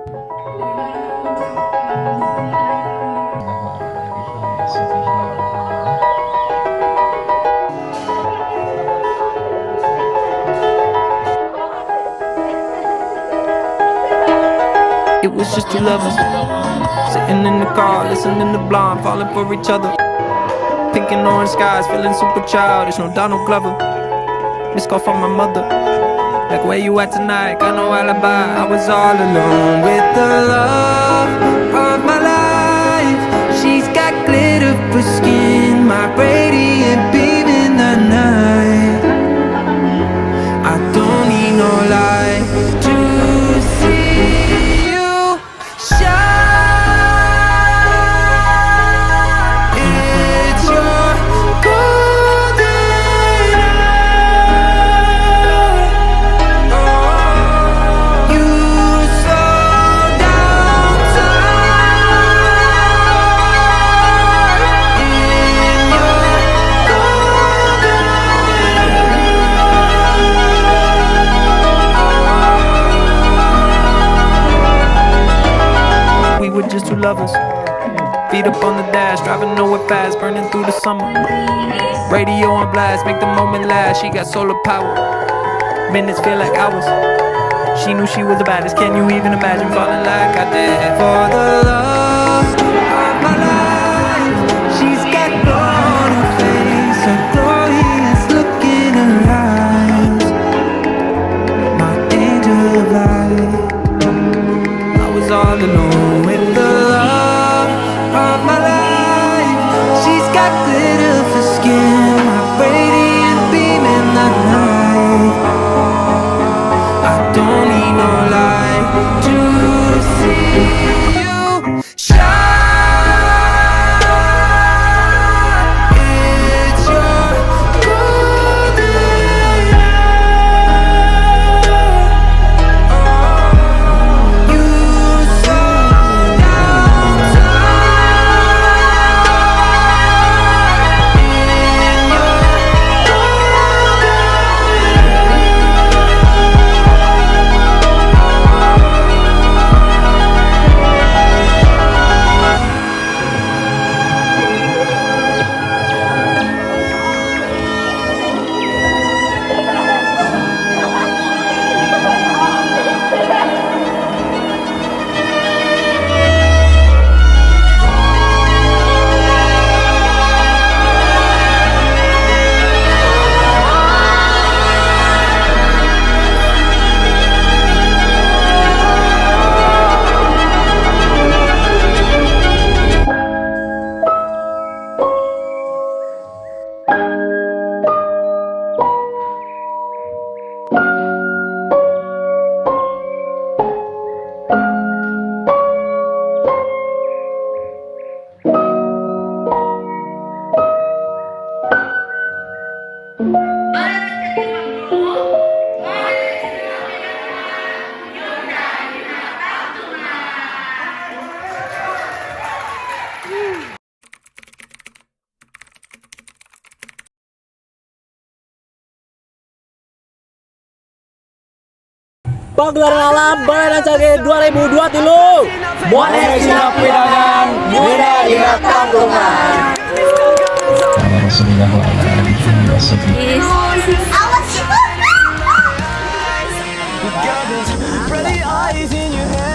It was just two lovers sitting in the car, listening to Blonde, falling for each other. Pink and orange skies, feeling super childish. No Donald Glover. Missed call from my mother. Like, where you at tonight? Got no alibi. I was all alone with the love of my life. She's got glitter for skin, my radiant beam in the night. I don't need no light to see you shine. It's your golden hour. Oh, you slow down time in your golden hour. We were just two lovers. Feet up on the dash, driving nowhere fast, burning through the summer. Radio on blast, make the moment last. She got solar power. Minutes feel like hours. She knew she was the baddest. Can you even imagine falling like I did? For the love of my life, she's got glow on her face, a glorious look in her eyes. My angel of light. I was all alone with the love of my life. She's got glitter for skin, my radiant beam in the night. I don't need no light to see you shine. It's your golden hour. Oh, you slow down time in your Pagelaran alam Balè Rancagè 2023 Boleh siap pidangan muda di tanggungan. Ready eyes in your head.